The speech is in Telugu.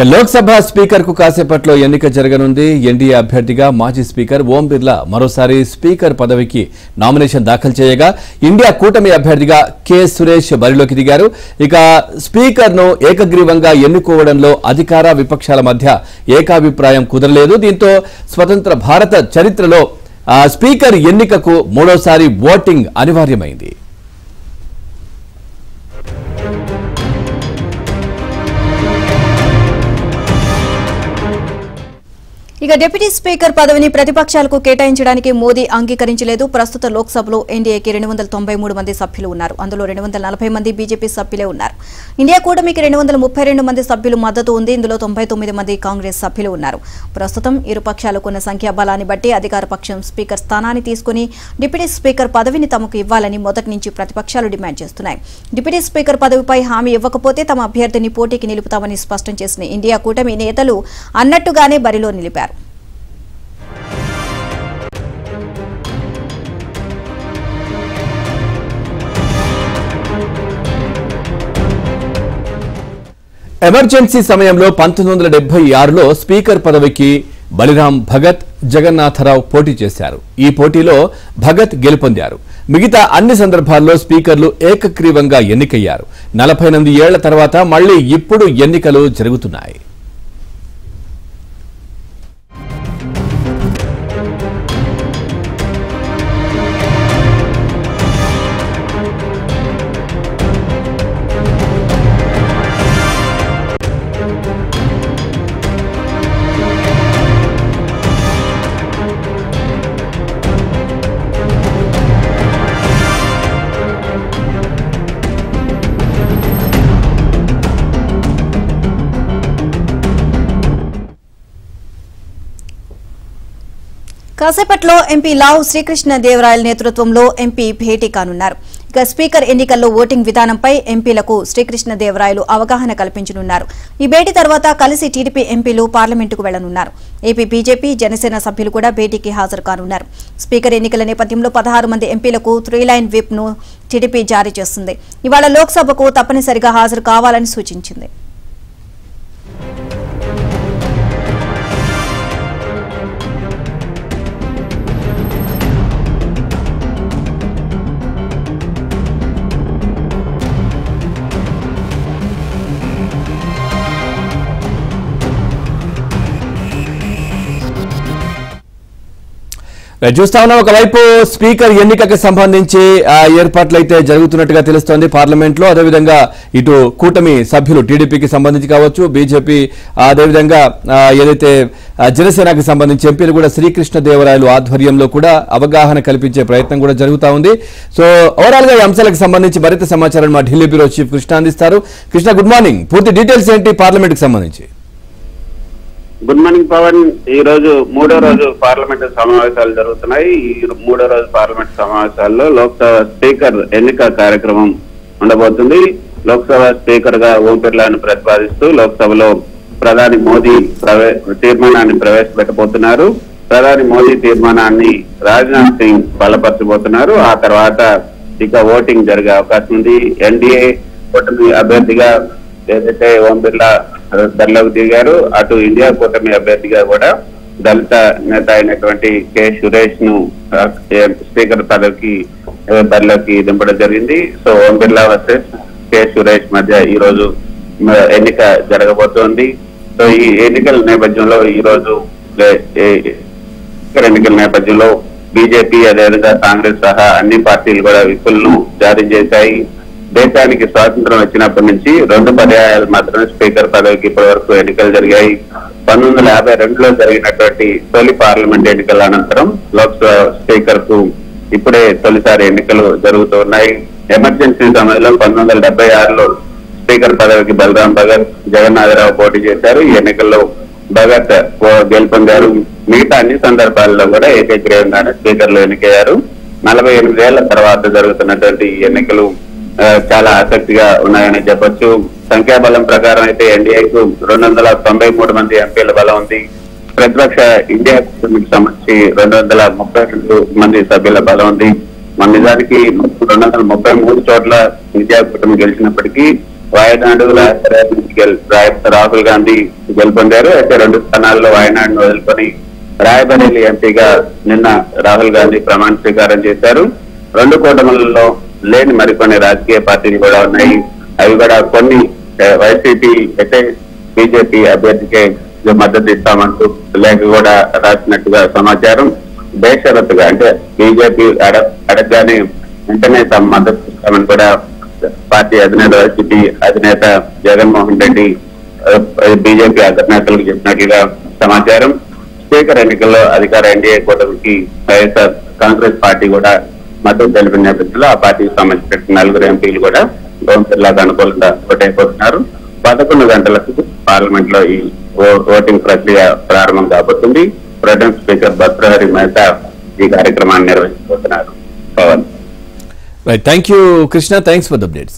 లోక్సభ స్పీకర్ కు కాసేపట్లో ఎన్నిక జరగనుంది. ఎన్డీఏ అభ్యర్థిగా మాజీ స్పీకర్ ఓం బిర్లా మరోసారి స్పీకర్ పదవికి నామినేషన్ దాఖలు చేయగా ఇండియా కూటమి అభ్యర్థిగా కె సురేష్ బరిలోకి దిగారు. ఇక స్పీకర్ ను ఏకగ్రీవంగా ఎన్నుకోవడంలో అధికార విపక్షాల మధ్య ఏకాభిప్రాయం కుదరలేదు. దీంతో స్వతంత్ర భారత చరిత్రలో స్పీకర్ ఎన్నికకు మూడోసారి ఓటింగ్ అనివార్యమైంది. ఇక డిప్యూటీ స్పీకర్ పదవిని ప్రతిపక్షాలకు కేటాయించడానికి మోదీ అంగీకరించలేదు. ప్రస్తుత లోక్సభలో ఎన్డీఏకి 293 మంది సభ్యులు ఉన్నారు. అందులో 240 మంది బీజేపీ సభ్యులే ఉన్నారు. ఇండియా కూటమికి 232 మంది సభ్యులు మద్దతు ఉంది. ఇందులో 99 మంది కాంగ్రెస్ సభ్యులు ఉన్నారు. ప్రస్తుతం ఇరు పక్షాలకు ఉన్న సంఖ్యాబలాన్ని బట్టి అధికార పక్షం స్పీకర్ స్థానాన్ని తీసుకుని డిప్యూటీ స్పీకర్ పదవిని తమకు ఇవ్వాలని మొదటి నుంచి ప్రతిపక్షాలు డిమాండ్ చేస్తున్నాయి. డిప్యూటీ స్పీకర్ పదవిపై హామీ ఇవ్వకపోతే తమ అభ్యర్థిని పోటీకి నిలుపుతామని స్పష్టం చేసిన ఇండియా కూటమి నేతలు అన్నట్టుగానే బరిలో నిలిపారు. ఎమర్జెన్సీ సమయంలో 1976లో స్పీకర్ పదవికి బలిరాం భగత్, జగన్నాథరావు పోటీ చేశారు. ఈ పోటీలో భగత్ గెలుపొందారు. మిగతా అన్ని సందర్భాల్లో స్పీకర్లు ఏకగ్రీవంగా ఎన్నికయ్యారు. 48 ఏళ్ల తర్వాత మళ్లీ ఇప్పుడు ఎన్నికలు జరుగుతున్నాయి. కాసేపట్లో ఎంపీ లావు శ్రీకృష్ణదేవరాయల నేతృత్వంలో ఎంపీ భేటీ కానున్నారు. ఇక స్పీకర్ ఎన్నికల్లో ఓటింగ్ విధానంపై ఎంపీలకు శ్రీకృష్ణదేవరాయలు అవగాహన కల్పించనున్నారు. ఈ భేటీ తర్వాత కలిసి టీడీపీ ఎంపీలు పార్లమెంటుకు వెళ్లనున్నారు. ఏపీ బీజేపీ, జనసేన సభ్యులు కూడా భేటీకి హాజరు కానున్నారు. స్పీకర్ ఎన్నికల నేపథ్యంలో 16 మంది ఎంపీలకు 3-లైన్ విప్ ను టీడీపీ జారీ చేస్తుంది. ఇవాళ లోక్సభకు తప్పనిసరిగా హాజరు కావాలని సూచించింది. చూస్తా ఉన్నాం. ఒకవైపు స్పీకర్ ఎన్నికకు సంబంధించి ఏర్పాట్లు అయితే జరుగుతున్నట్టుగా తెలుస్తోంది పార్లమెంట్ లో. అదేవిధంగా ఇటు కూటమి సభ్యులు టీడీపీకి సంబంధించి కావచ్చు, బీజేపీ, అదేవిధంగా ఏదైతే జనసేనకు సంబంధించి ఎంపీలు కూడా శ్రీకృష్ణదేవరాయలు ఆధ్వర్యంలో కూడా అవగాహన కల్పించే ప్రయత్నం కూడా జరుగుతా ఉంది. సో ఓవరాల్ గా ఈ అంశాలకు సంబంధించి మరింత సమాచారం మా ఢిల్లీ బ్యూరో చీఫ్ కృష్ణ అందిస్తారు. Krishna, good morning. పూర్తి డీటెయిల్స్ ఏంటి పార్లమెంట్ కి సంబంధించి? Good morning Pavan. ఈ రోజు 3వ రోజు పార్లమెంటు సమావేశాలు జరుగుతున్నాయి. ఈ 3వ రోజు పార్లమెంట్ సమావేశాల్లో లోక్సభ స్పీకర్ ఎన్నిక కార్యక్రమం ఉండబోతుంది. లోక్సభ స్పీకర్ గా ఓం బిర్లాను ప్రతిపాదిస్తూ లోక్సభలో ప్రధాని మోదీ తీర్మానాన్ని ప్రవేశపెట్టబోతున్నారు. ప్రధాని మోదీ తీర్మానాన్ని రాజ్నాథ్ సింగ్ బలపరచబోతున్నారు. ఆ తర్వాత ఇక ఓటింగ్ జరిగే అవకాశం ఉంది. ఎన్డీఏ కూటమి అభ్యర్థిగా ఏదైతే ఓం బిర్లా బరిలోకి దిగారు, అటు ఇండియా కూటమి అభ్యర్థిగా కూడా దళిత నేత అయినటువంటి కె సురేష్ ను స్పీకర్ పదవికి బరిలోకి దింపడం జరిగింది. So Om Birla versus K Suresh మధ్య ఈ రోజు ఎన్నిక జరగబోతోంది. సో ఈ ఎన్నికల నేపథ్యంలో ఈ రోజు ఎన్నికల నేపథ్యంలో బీజేపీ, అదేవిధంగా కాంగ్రెస్ సహా అన్ని పార్టీలు కూడా విప్పులను జారీ చేశాయి. దేశానికి స్వాతంత్రం వచ్చినప్పటి నుంచి 2 పర్యాయాలు మాత్రమే స్పీకర్ పదవికి ఇప్పటి వరకు ఎన్నికలు జరిగాయి. 1952లో జరిగినటువంటి తొలి పార్లమెంట్ ఎన్నికల అనంతరం లోక్సభ స్పీకర్ కు ఇప్పుడే తొలిసారి ఎన్నికలు జరుగుతున్నాయి. ఎమర్జెన్సీ సమయంలో 1976లో స్పీకర్ పదవికి బలరాం భగత్, జగన్నాథరావు పోటీ చేశారు. ఈ ఎన్నికల్లో భగత్ గెలుపొందారు. మిగతా అన్ని సందర్భాల్లో కూడా ఏకగ్రీవంగానే స్పీకర్లు ఎన్నికయ్యారు. 48 ఏళ్ల తర్వాత జరుగుతున్నటువంటి ఎన్నికలు చాలా ఆసక్తిగా ఉన్నాయని చెప్పొచ్చు. సంఖ్యాబలం ప్రకారం అయితే ఎన్డీఏకు 293 మంది ఎంపీల బలం ఉంది. ప్రతిపక్ష ఇండియా కూటమికి సంబంధించి 232 మంది సభ్యుల బలం ఉంది. మన నిజానికి 233 చోట్ల ఇండియా కూటమి గెలిచినప్పటికీ వాయనాడు రాహుల్ గాంధీ గెలుపొందారు. అయితే 2 స్థానాల్లో వాయనాడును వదులుకొని రాయబరేలీ ఎంపీగా నిన్న రాహుల్ గాంధీ ప్రమాణ స్వీకారం చేశారు. 2 కూటములలో లేని మరికొన్ని రాజకీయ పార్టీలు కూడా ఉన్నాయి. అవి కూడా కొన్ని వైసీపీ అయితే బీజేపీ అభ్యర్థికే మద్దతు ఇస్తామంటూ లేఖ కూడా రాసినట్టుగా సమాచారం. బేషరతుగా అంటే బీజేపీ అడగగానే వెంటనే తమ మద్దతు ఇస్తామని కూడా పార్టీ అధినేత వైసీపీ అధినేత జగన్మోహన్ రెడ్డి బీజేపీ అగ్రనేతలకు చెప్పినట్లుగా సమాచారం. స్పీకర్ ఎన్నికల్లో అధికార ఎన్డీఏ కూటమికి వైఎస్ఆర్ కాంగ్రెస్ పార్టీ కూడా మద్దతు తెలిపిన నేపథ్యంలో ఆ పార్టీకి సంబంధించిన 4 ఎంపీలు కూడా ఓం బిర్లాకు అనుకూలంగా ఓటైపోతున్నారు. 11 గంటలకు పార్లమెంట్ లో ఈ ఓటింగ్ ప్రక్రియ ప్రారంభం కాబోతుంది. ప్రొటెం స్పీకర్ భర్తృహరి మెహతా ఈ కార్యక్రమాన్ని నిర్వహించబోతున్నారు. Right, thank you Krishna, thanks for the updates.